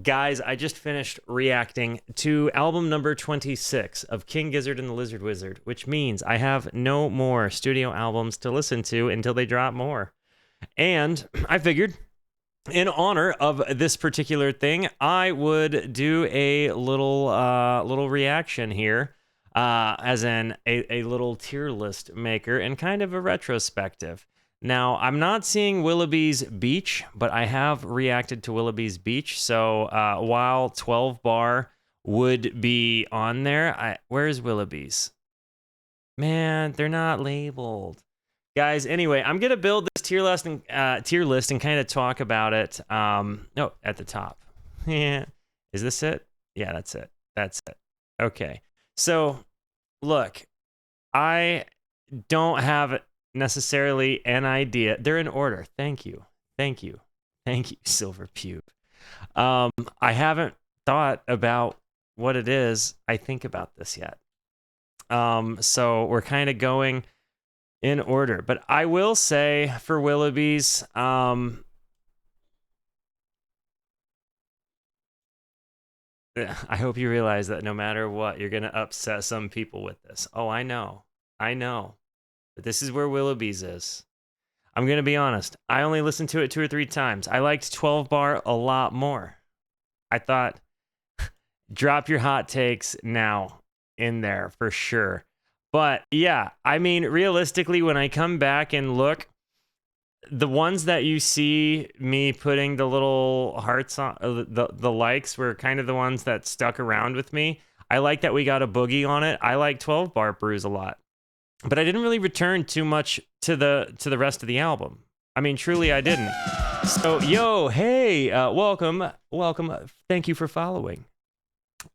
Guys, I just finished reacting to album number 26 of King Gizzard and the Lizard Wizard, which means I have no more studio albums to listen to until they drop more. And I figured, in honor of this particular thing, I would do a little reaction here, as in a little tier list maker and kind of a retrospective. Now, I'm not seeing Willoughby's Beach, but I have reacted to Willoughby's Beach. So while 12 bar would be on there, where's Willoughby's? Man, they're not labeled. Guys, anyway, I'm going to build this tier list and kind of talk about it. No, at the top. Yeah. Is this it? Yeah, that's it. That's it. Okay. So, look, I don't have necessarily an idea. They're in order. Thank you. Thank you. Thank you, Silver Pube. I haven't thought about what it is I think about this yet. So we're kind of going in order. But I will say for Willoughby's, I hope you realize that no matter what, you're going to upset some people with this. Oh, I know. I know. But this is where Willoughby's is. I'm going to be honest. I only listened to it 2 or 3 times. I liked 12 bar a lot more. I thought, drop your hot takes now in there for sure. But yeah, I mean, realistically, when I come back and look, the ones that you see me putting the little hearts on, the likes were kind of the ones that stuck around with me. I like that we got a boogie on it. I like 12 bar brews a lot. But I didn't really return too much to the rest of the album. I mean, truly, I didn't. So, yo, hey, welcome. Thank you for following.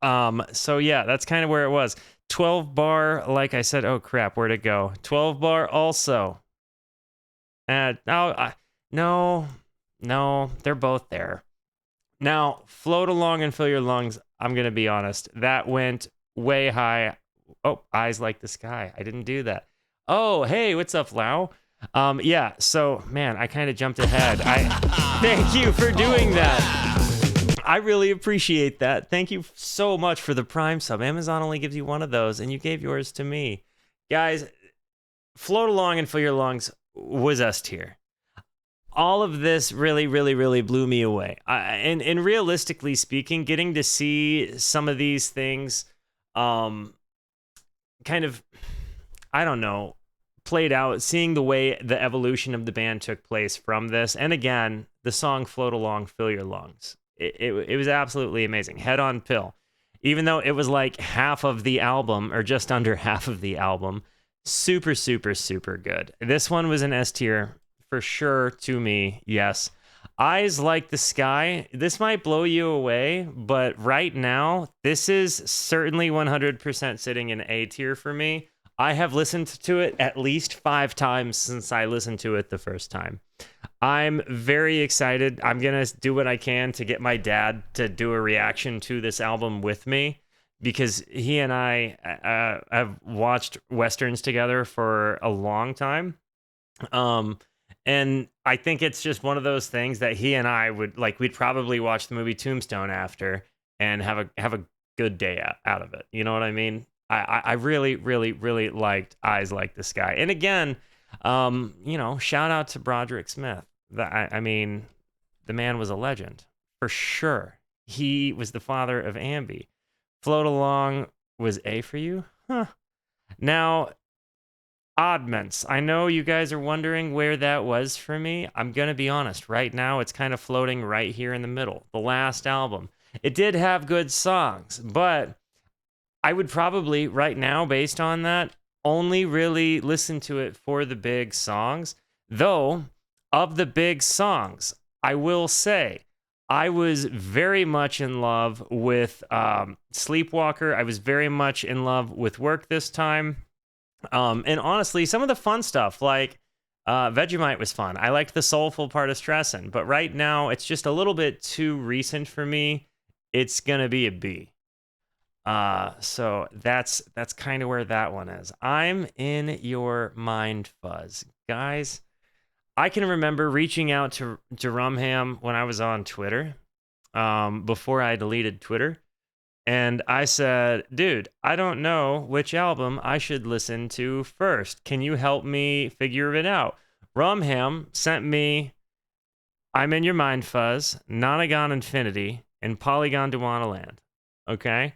So yeah, that's kind of where it was. 12 bar, like I said, oh crap, where'd it go? 12 bar also. No, they're both there. Now, Float Along and Fill Your Lungs, I'm gonna be honest, that went way high. Oh, Eyes Like the Sky. I didn't do that. Oh, hey, what's up, Lau? Yeah, so, man, I kind of jumped ahead. Thank you for doing that. I really appreciate that. Thank you so much for the Prime sub. Amazon only gives you one of those, and you gave yours to me. Guys, Float Along and Fill Your Lungs was S tier. All of this really, really, really blew me away. And realistically speaking, getting to see some of these things, kind of, I don't know, played out, seeing the way the evolution of the band took place from this. And again, the song Float Along, Fill Your Lungs. It was absolutely amazing. Head On Pill. Even though it was like half of the album, or just under half of the album, super, super, super good. This one was an S tier for sure to me, yes. Eyes Like the Sky, this might blow you away, but right now, this is certainly 100% sitting in A tier for me. I have listened to it at least 5 times since I listened to it the first time. I'm very excited. I'm going to do what I can to get my dad to do a reaction to this album with me, because he and I have watched Westerns together for a long time. And I think it's just one of those things that he and I would like. We'd probably watch the movie Tombstone after and have a good day out of it. You know what I mean? I really, really, really liked Eyes Like the Sky. And again, shout out to Broderick Smith. I mean, the man was a legend for sure. He was the father of Ambi. Float Along was A for you? Huh. Now, Oddments. I know you guys are wondering where that was for me. I'm going to be honest. Right now, it's kind of floating right here in the middle. The last album. It did have good songs, but I would probably, right now, based on that, only really listen to it for the big songs. Though, of the big songs, I will say, I was very much in love with Sleepwalker. I was very much in love with Work This Time. And honestly, some of the fun stuff, like Vegemite was fun. I liked the soulful part of Stressin', but right now, it's just a little bit too recent for me. It's going to be a B. So that's kind of where that one is. I'm in your mind, Fuzz. Guys, I can remember reaching out to Rumham when I was on Twitter, before I deleted Twitter. And I said, dude, I don't know which album I should listen to first. Can you help me figure it out? Rumham sent me I'm in Your Mind, Fuzz, Nonagon Infinity, and Polygondwanaland. Okay?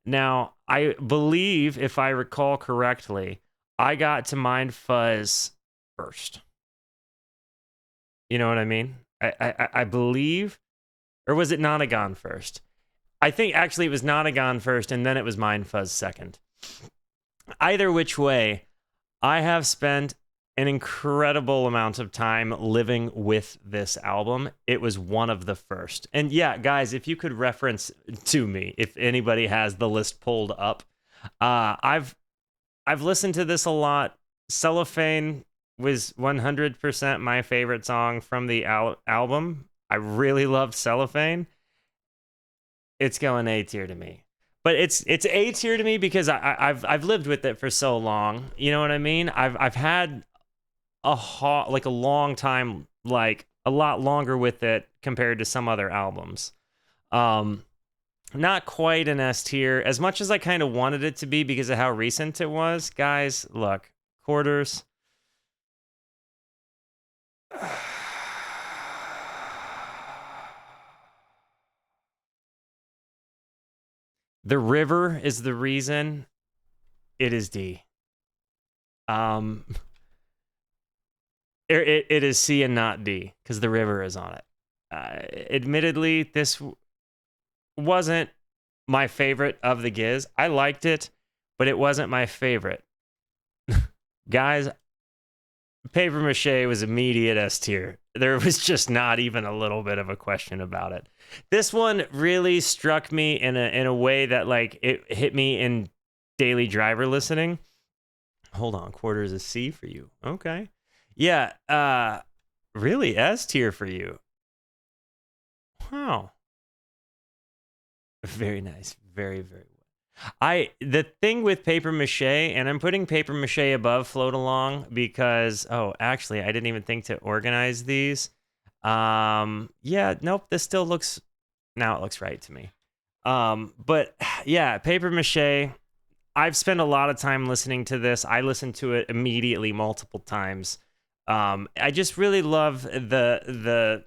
Now, I believe, if I recall correctly, I got to Mind Fuzz first. You know what I mean? I believe, or was it Nonagon first? I think actually it was Nonagon first, and then it was Mind Fuzz second. Either which way, I have spent an incredible amount of time living with this album. It was one of the first. And yeah, guys, if you could reference to me, if anybody has the list pulled up, I've listened to this a lot. Cellophane was 100% my favorite song from the album. I really loved Cellophane. It's going A tier to me. But it's A tier to me because I've lived with it for so long. You know what I mean? I've had a long time, like a lot longer with it compared to some other albums. Not quite an S tier, as much as I kind of wanted it to be because of how recent it was. Guys, look, Quarters. The River is the reason it is D. It is C and not D because The River is on it. Admittedly, this wasn't my favorite of the Giz. I liked it, but it wasn't my favorite. Guys, Paper Mache was immediate S tier. There was just not even a little bit of a question about it. This one really struck me in a way that, like, it hit me in daily driver listening. Hold on, Quarters is C for you. Okay. Yeah, really S tier for you. Wow. Very nice. Very, very well. The thing with Paper Mache, and I'm putting Paper Mache above Float Along because, oh, actually, I didn't even think to organize these. Yeah, nope, this still looks, now it looks right to me. But yeah, Paper Mache, I've spent a lot of time listening to this. I listened to it immediately multiple times. I just really love the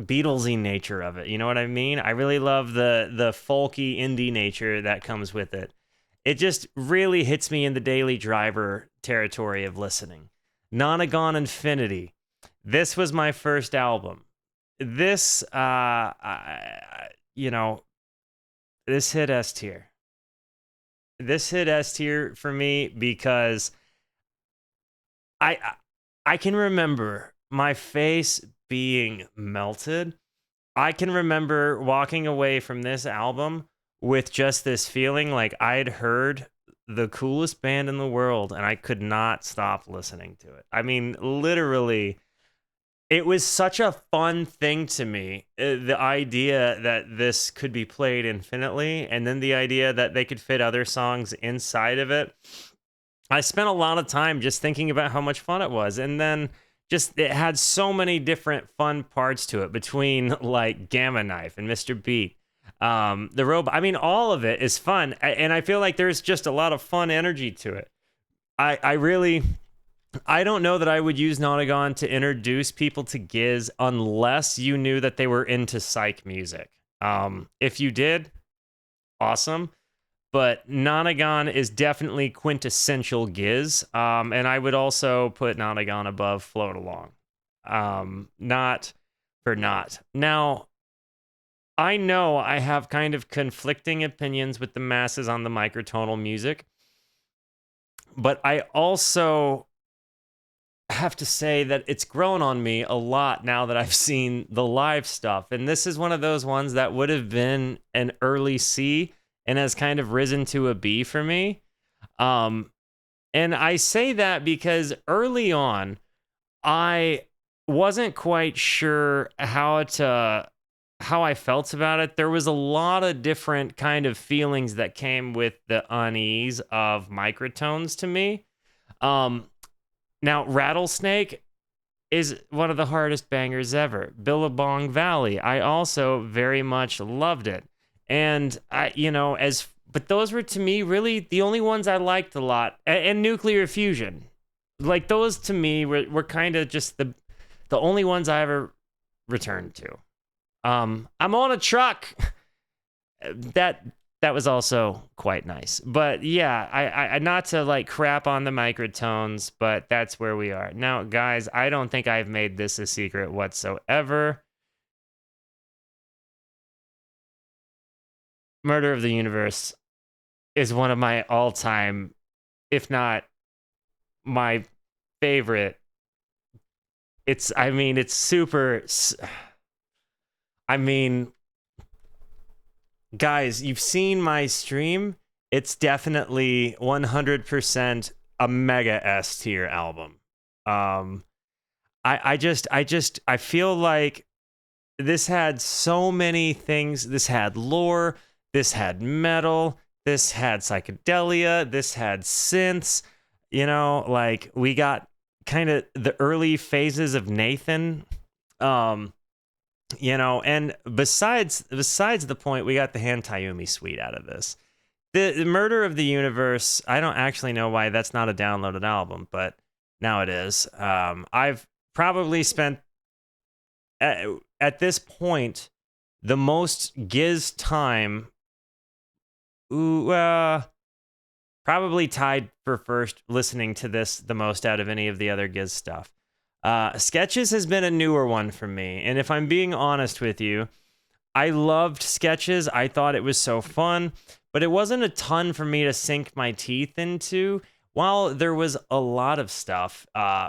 Beatlesy nature of it. You know what I mean? I really love the folky indie nature that comes with it. It just really hits me in the daily driver territory of listening. Nonagon Infinity. This was my first album. This, this hit S tier. This hit S tier for me because I can remember my face being melted. I can remember walking away from this album with just this feeling like I'd heard the coolest band in the world and I could not stop listening to it. I mean, literally, it was such a fun thing to me. The idea that this could be played infinitely, and then the idea that they could fit other songs inside of it. I spent a lot of time just thinking about how much fun it was. And then just it had so many different fun parts to it between like Gamma Knife and Mr. Beat. The robot, I mean, all of it is fun. And I feel like there's just a lot of fun energy to it. I don't know that I would use Nonagon to introduce people to Giz unless you knew that they were into psych music. If you did, awesome. But Nonagon is definitely quintessential Giz. And I would also put Nonagon above Float Along. Not for not. Now, I know I have kind of conflicting opinions with the masses on the microtonal music. But I also have to say that it's grown on me a lot now that I've seen the live stuff. And this is one of those ones that would have been an early C and has kind of risen to a B for me. And I say that because early on, I wasn't quite sure how I felt about it. There was a lot of different kind of feelings that came with the unease of microtones to me. Now, Rattlesnake, is one of the hardest bangers ever. Billabong Valley, I also very much loved it. And but those were to me really the only ones I liked a lot. And Nuclear Fusion. Like those to me were kind of just the only ones I ever returned to. I'm on a truck. That was also quite nice. But yeah, I not to like crap on the microtones, but that's where we are. Now, guys, I don't think I've made this a secret whatsoever. Murder of the Universe is one of my all-time, if not my favorite. It's super. I mean, guys, you've seen my stream. It's definitely 100% a mega S tier album. I feel like this had so many things. This had lore. This had metal. This had psychedelia. This had synths. You know, like we got kind of the early phases of Nathan. You know, and besides the point, we got the Hantayumi suite out of this. The Murder of the Universe, I don't actually know why that's not a downloaded album, but now it is. I've probably spent, at this point, the most Giz time, probably tied for first listening to this the most out of any of the other Giz stuff. Sketches has been a newer one for me, and if I'm being honest with you, I loved Sketches. I thought it was so fun, but it wasn't a ton for me to sink my teeth into. While there was a lot of stuff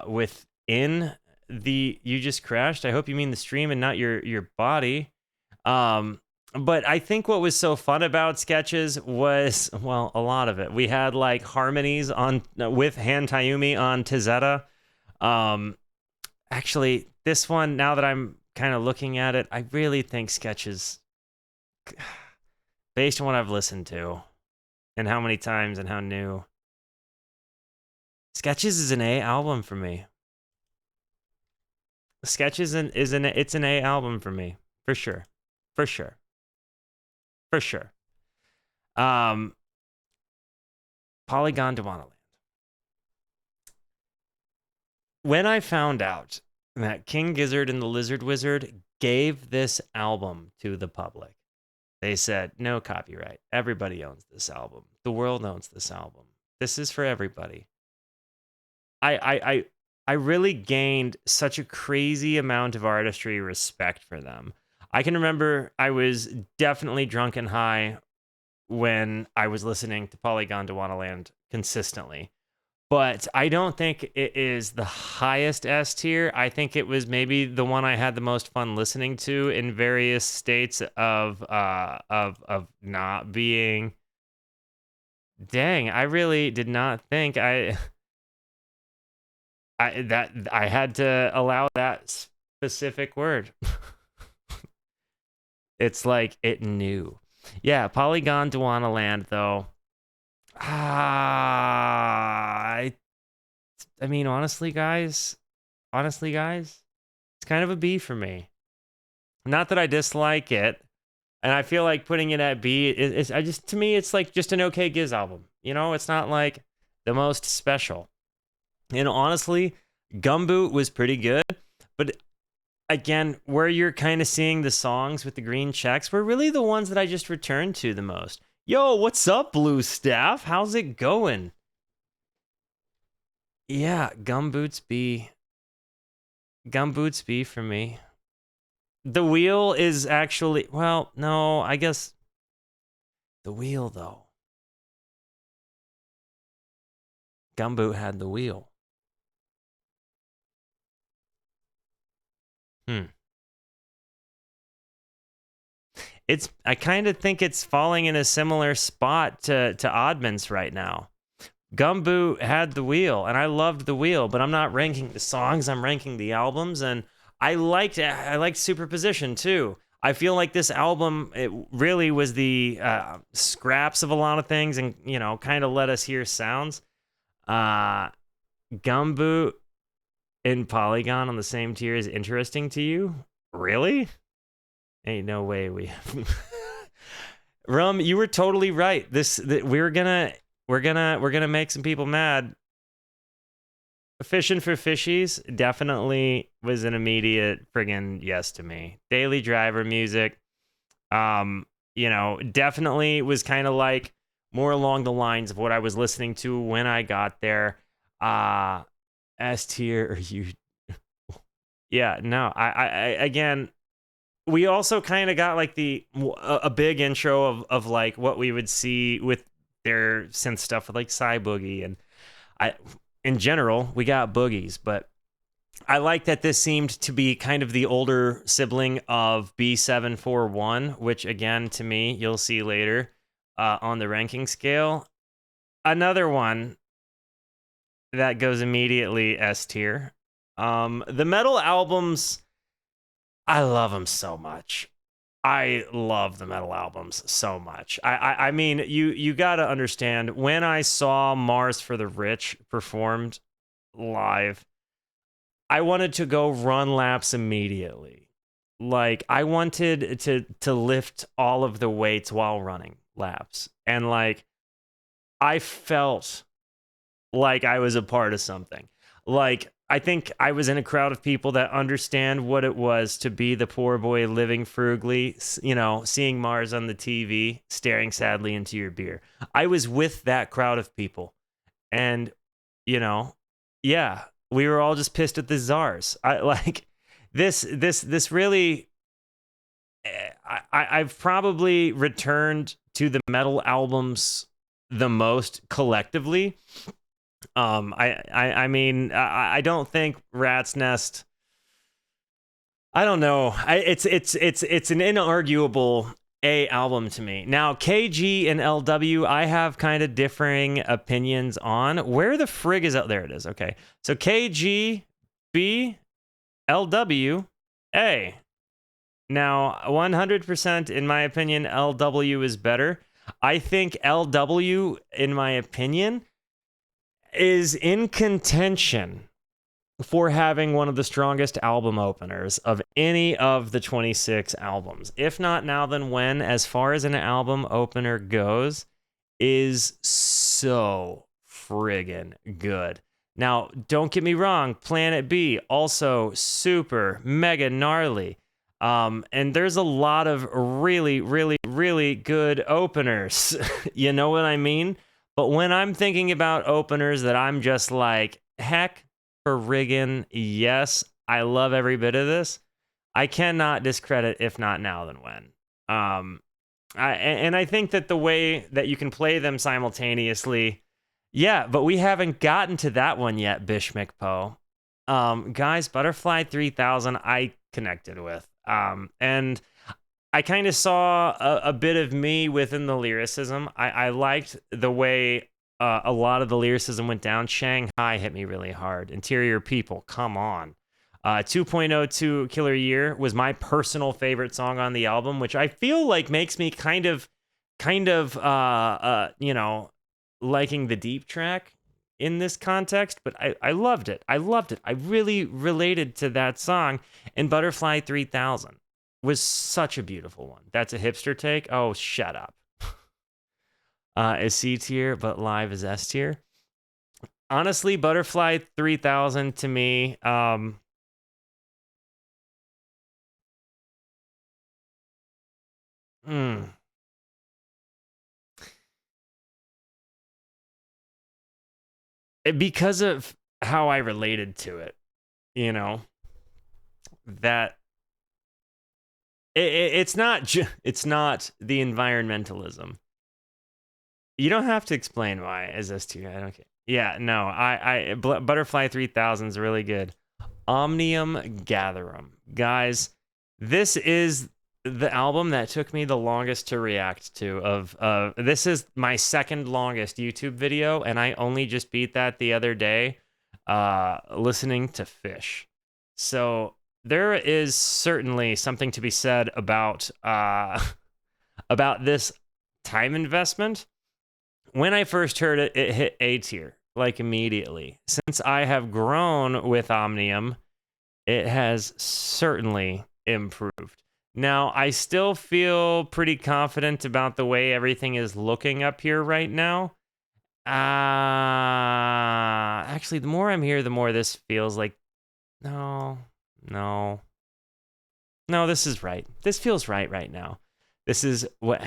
within the... You just crashed? I hope you mean the stream and not your body. But I think what was so fun about Sketches was, well, a lot of it. We had like harmonies with Hantayumi on Tizeta. Actually, this one, now that I'm kind of looking at it, I really think Sketches, based on what I've listened to and how many times and how new, Sketches is an A album for me. Sketches it's an A album for me, for sure. For sure. For sure. Polygondwanaland. When I found out that King Gizzard and the Lizard Wizard gave this album to the public, they said, no copyright. Everybody owns this album. The world owns this album. This is for everybody. I really gained such a crazy amount of artistry respect for them. I can remember I was definitely drunk and high when I was listening to Polygondwanaland consistently. But I don't think it is the highest S tier. I think it was maybe the one I had the most fun listening to in various states of not being. Dang, I really did not think I had to allow that specific word. It's like it knew. Yeah, Polygondwanaland though. I mean, honestly, guys, it's kind of a B for me. Not that I dislike it, and I feel like putting it at B is to me, it's like just an okay Giz album. You know, it's not like the most special. And honestly, Gumboot was pretty good, but again, where you're kind of seeing the songs with the green checks were really the ones that I just returned to the most. Yo, what's up, Blue Staff? How's it going? Yeah, Gumboot's B. Gumboot's B for me. The Wheel is actually... Well, no, I guess... The Wheel, though. Gumboot had the Wheel. I kind of think it's falling in a similar spot to Oddments right now. Gumboot had the Wheel, and I loved the Wheel, but I'm not ranking the songs, I'm ranking the albums, and I liked Superposition too. I feel like this album, it really was the scraps of a lot of things and, you know, kind of let us hear sounds. Gumboot, and Polygon on the same tier is interesting to you? Really? Ain't no way we Rum, you were totally right. We're gonna make some people mad. Fishing for Fishies definitely was an immediate friggin' yes to me. Daily Driver music, definitely was kind of like more along the lines of what I was listening to when I got there. S tier, or you? Yeah, no, I again. We also kind of got like a big intro of like what we would see with their synth stuff with like Psy Boogie, and in general we got boogies, but I like that this seemed to be kind of the older sibling of B741, which again to me you'll see later on the ranking scale. Another one that goes immediately S tier. The metal albums, I love them so much. I love the metal albums so much. I mean, you got to understand, when I saw Mars for the Rich performed live, I wanted to go run laps immediately. Like, I wanted to lift all of the weights while running laps. And like, I felt like I was a part of something. Like, I think I was in a crowd of people that understand what it was to be the poor boy living frugally, seeing Mars on the TV, staring sadly into your beer. I was with that crowd of people. And, yeah, we were all just pissed at the czars. I like this really, I've probably returned to the metal albums the most collectively. I mean, I don't think Rat's Nest, I don't know. It's an inarguable A album to me. Now, KG and LW, I have kind of differing opinions on. Where the frig is out? There it is. Okay. So KG, B, LW, A. Now, 100% in my opinion, LW is better. I think LW, in my opinion, is in contention for having one of the strongest album openers of any of the 26 albums. If not now, then when, as far as an album opener goes, is so friggin' good. Now, don't get me wrong, Planet B, also super, mega gnarly. And there's a lot of really, really, really good openers. You know what I mean? But when I'm thinking about openers that I'm just like, heck friggin' yes, I love every bit of this, I cannot discredit If Not Now Then When. I think that the way that you can play them simultaneously, yeah, but we haven't gotten to that one yet, Bishmikpo. Guys, Butterfly 3000, I connected with. And I kind of saw a bit of me within the lyricism. I liked the way a lot of the lyricism went down. Shanghai hit me really hard. Interior People, come on. 2.02 Killer Year was my personal favorite song on the album, which I feel like makes me kind of liking the Deep track in this context, but I loved it. I really related to that song, and Butterfly 3000 was such a beautiful one. That's a hipster take. Oh, shut up. Is C tier, but live is S tier. Honestly, Butterfly 3000 to me, because of how I related to it, that it's not the environmentalism. You don't have to explain why is this too. I don't care. Yeah, no, Butterfly 3000 is really good. Omnium Gatherum, guys, this is the album that took me the longest to react to. This is my second longest YouTube video, and I only just beat that the other day, listening to Fish. So there is certainly something to be said about this time investment. When I first heard it, it hit A tier. like immediately. Since I have grown with Omnium, it has certainly improved. Now, I still feel pretty confident about the way everything is looking up here right now. Actually, the more I'm here, the more this feels like, no, this is right. This feels right now. This is what,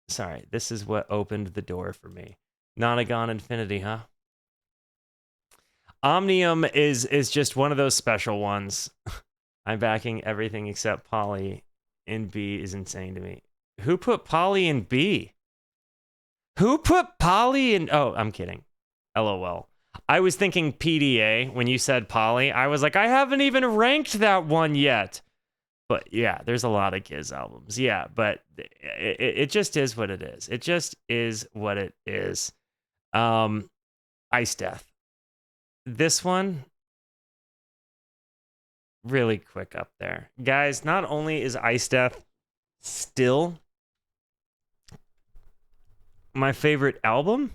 sorry, this is what opened the door for me. Nonagon Infinity, huh? Omnium is just one of those special ones. I'm backing everything except Poly in B is insane to me. Who put Poly in B? Who put Poly in... Oh, I'm kidding. LOL. I was thinking PDA when you said Poly. I was like, I haven't even ranked that one yet. But yeah, there's a lot of Giz albums. Yeah, but it just is what it is. It just is what it is. Ice Death. This one, really quick up there. Guys, not only is Ice Death still my favorite album,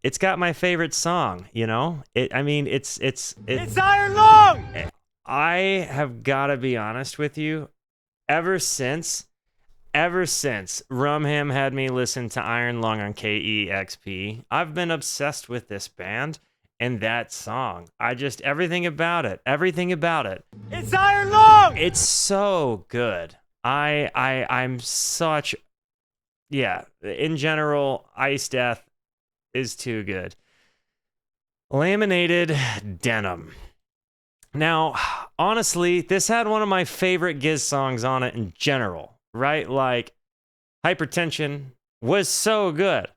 it's got my favorite song, you know? It's Iron Lung! I have got to be honest with you, ever since Rumham had me listen to Iron Lung on KEXP, I've been obsessed with this band and that song. Everything about it. It's Iron Lung! It's so good. I'm such... Yeah, in general, Ice Death is too good. Laminated Denim. Now, honestly, this had one of my favorite Giz songs on it in general, right? Like, Hypertension was so good.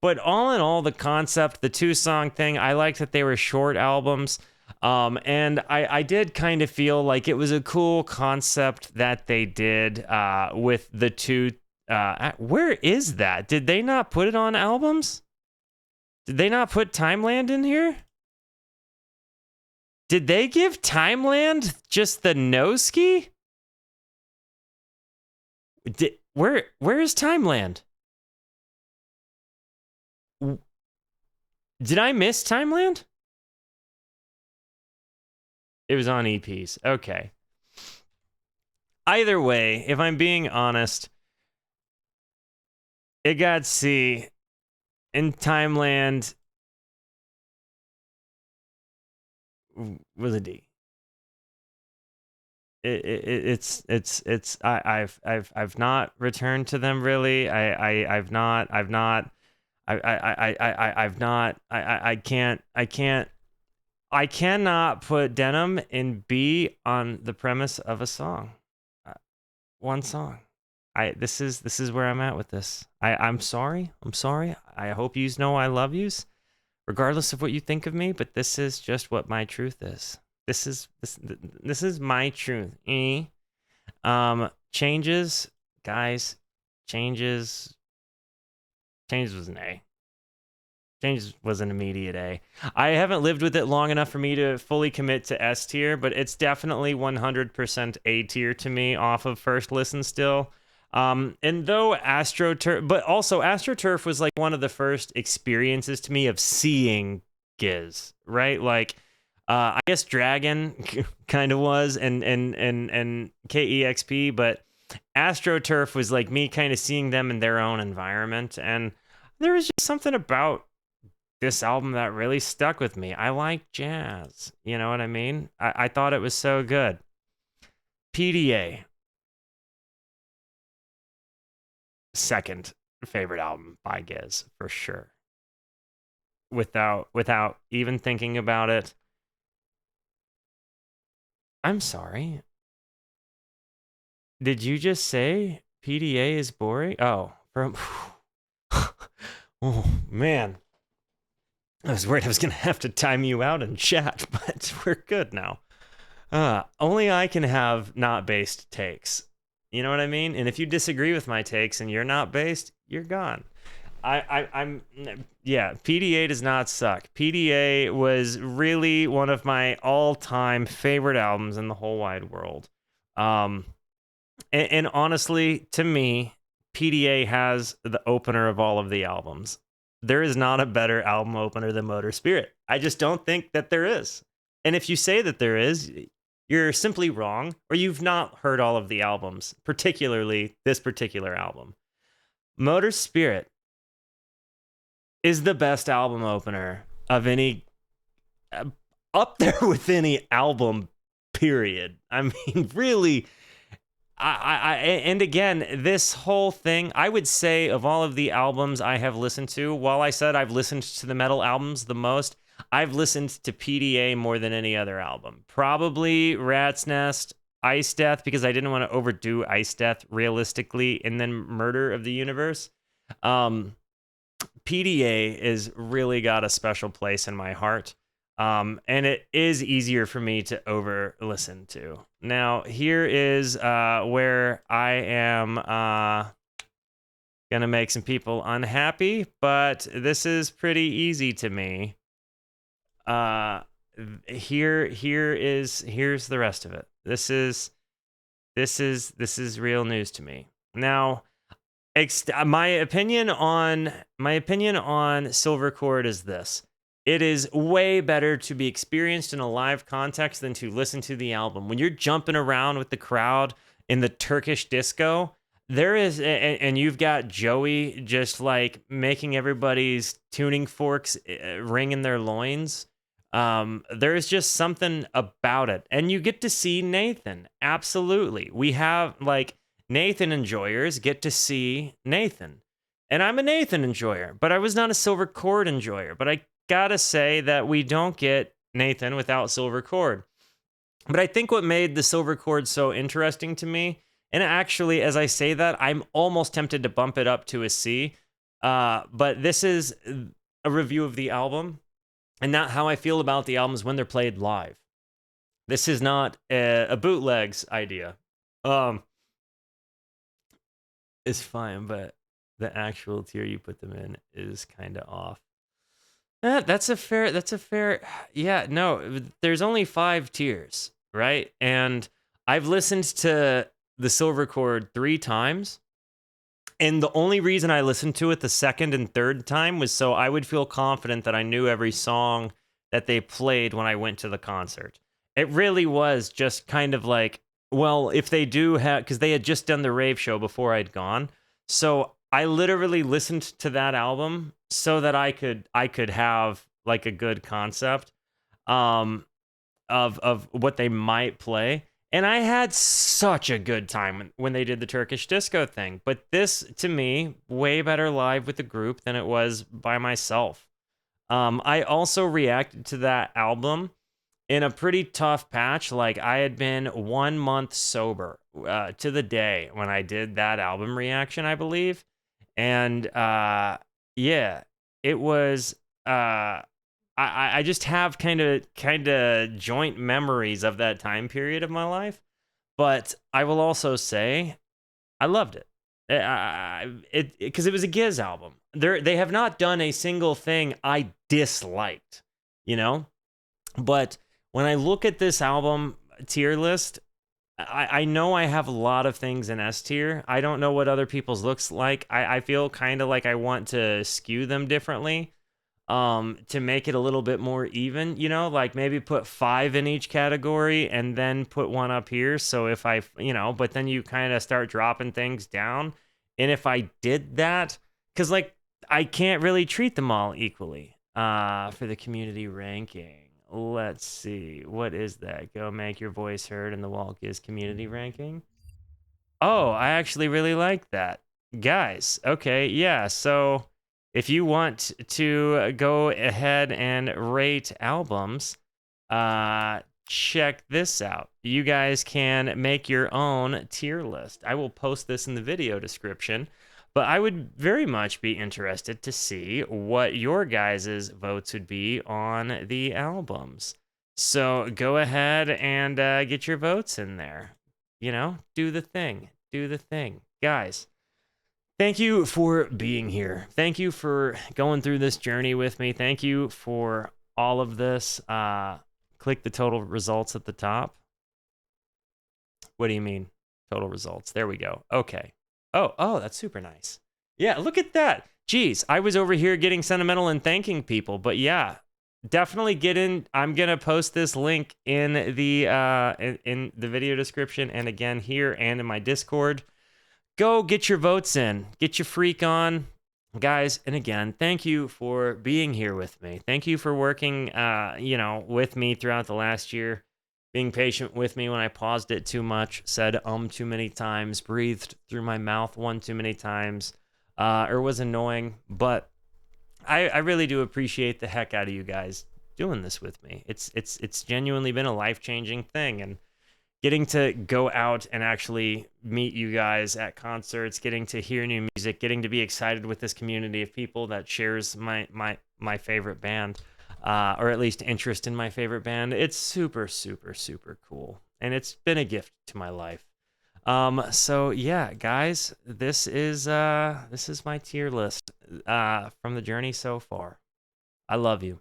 But all in all, the concept, the 2-song thing, I liked that they were short albums. And I did kind of feel like it was a cool concept that they did with the 2... where is that? Did they not put it on albums? Did they not put Timeland in here? Did they give Timeland just the no-ski? Where is Timeland? Did I miss Timeland? It was on EPs. Okay. Either way, if I'm being honest, it got C. In Timeland was a D. I've not returned to them really. I cannot put Denim in B on the premise of a song. One song. This is where I'm at with this. I'm sorry. I hope yous know I love yous, regardless of what you think of me. But this is just what my truth is. This is my truth. Changes, guys. Changes was an A. Changes was an immediate A. I haven't lived with it long enough for me to fully commit to S tier, but it's definitely 100% A tier to me off of first listen still. And though AstroTurf, but also AstroTurf was like one of the first experiences to me of seeing Giz, right? Like, I guess Dragon kind of was, and KEXP, but AstroTurf was like me kind of seeing them in their own environment, and there was just something about this album that really stuck with me. I like jazz, you know what I mean? I thought it was so good. PDA. Second favorite album by Giz, for sure. Without even thinking about it. I'm sorry. Did you just say PDA is boring? Oh, from... Oh, man. I was worried I was going to have to time you out in chat, but we're good now. Only I can have not based takes. You know what I mean? And if you disagree with my takes and you're not based, you're gone. Yeah, PDA does not suck. PDA was really one of my all-time favorite albums in the whole wide world. And honestly, to me, PDA has the opener of all of the albums. there is not a better album opener than Motor Spirit. I just don't think that there is. And if you say that there is, you're simply wrong, or you've not heard all of the albums, particularly this particular album. Motor Spirit is the best album opener of any, up there with any album, period. I mean, really. And again, this whole thing, I would say of all of the albums I have listened to, while I said I've listened to the metal albums the most, I've listened to PDA more than any other album. Probably Rat's Nest, Ice Death, because I didn't want to overdo Ice Death realistically, and then Murder of the Universe. PDA is really got a special place in my heart. And it is easier for me to over listen to. Now, here is where I am gonna make some people unhappy, but this is pretty easy to me. Here's the rest of it. This is real news to me. Now, my opinion on Silver Cord is this. It is way better to be experienced in a live context than to listen to the album. When you're jumping around with the crowd in the Turkish disco, there is, and you've got Joey just like making everybody's tuning forks ring in their loins. There is just something about it. And you get to see Nathan. Absolutely. We have like Nathan enjoyers get to see Nathan. And I'm a Nathan enjoyer, but I was not a Silver Cord enjoyer. But I gotta say that we don't get Nathan without Silver Cord. But I think what made the Silver Cord so interesting to me, and actually, as I say that, I'm almost tempted to bump it up to a C. But this is a review of the album, and not how I feel about the albums when they're played live. This is not a bootlegs idea. It's fine, but the actual tier you put them in is kind of off. That's a fair, yeah, no, there's only 5 tiers, right? And I've listened to the Silver Cord 3 times, and the only reason I listened to it the second and third time was so I would feel confident that I knew every song that they played when I went to the concert. It really was just kind of like, well, if they do have, because they had just done the rave show before I'd gone, so I literally listened to that album so that I could have like a good concept of what they might play. And I had such a good time when they did the Turkish disco thing. But this, to me, way better live with the group than it was by myself. I also reacted to that album in a pretty tough patch. Like, I had been 1 month sober to the day when I did that album reaction, I believe. And yeah, it was I just have kind of joint memories of that time period of my life. But I will also say I loved it. Because it was a Giz album. They have not done a single thing I disliked, you know? But when I look at this album tier list, I know I have a lot of things in S tier. I don't know what other people's looks like. I feel kind of like I want to skew them differently to make it a little bit more even, you know, like maybe put 5 in each category and then put 1 up here. So if I, you know, but then you kind of start dropping things down. And if I did that, because like I can't really treat them all equally for the community ranking. Let's see. What is that? Go make your voice heard in the Walt Giz community ranking. Oh, I actually really like that. Guys, okay, yeah. So if you want to go ahead and rate albums, check this out. You guys can make your own tier list. I will post this in the video description. But I would very much be interested to see what your guys' votes would be on the albums. So go ahead and get your votes in there. You know, do the thing. Do the thing. Guys, thank you for being here. Thank you for going through this journey with me. Thank you for all of this. Click the total results at the top. What do you mean? Total results. There we go. Okay. Oh, that's super nice. Yeah, look at that. Jeez, I was over here getting sentimental and thanking people, but yeah, definitely get in. I'm gonna post this link in the video description, and again here and in my Discord. Go get your votes in. Get your freak on, guys. And again, thank you for being here with me. Thank you for working, with me throughout the last year. Being patient with me when I paused it too much, said too many times, breathed through my mouth one too many times, or was annoying. But I really do appreciate the heck out of you guys doing this with me. It's genuinely been a life-changing thing, and getting to go out and actually meet you guys at concerts, getting to hear new music, getting to be excited with this community of people that shares my favorite band. Or at least interest in my favorite band. It's super, super, super cool. And it's been a gift to my life. So yeah, guys, this is my tier list from the journey so far. I love you.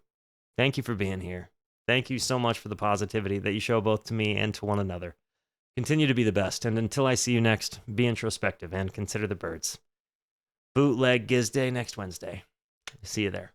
Thank you for being here. Thank you so much for the positivity that you show both to me and to one another. Continue to be the best, and until I see you next, be introspective and consider the birds. Bootleg Giz Day next Wednesday. See you there.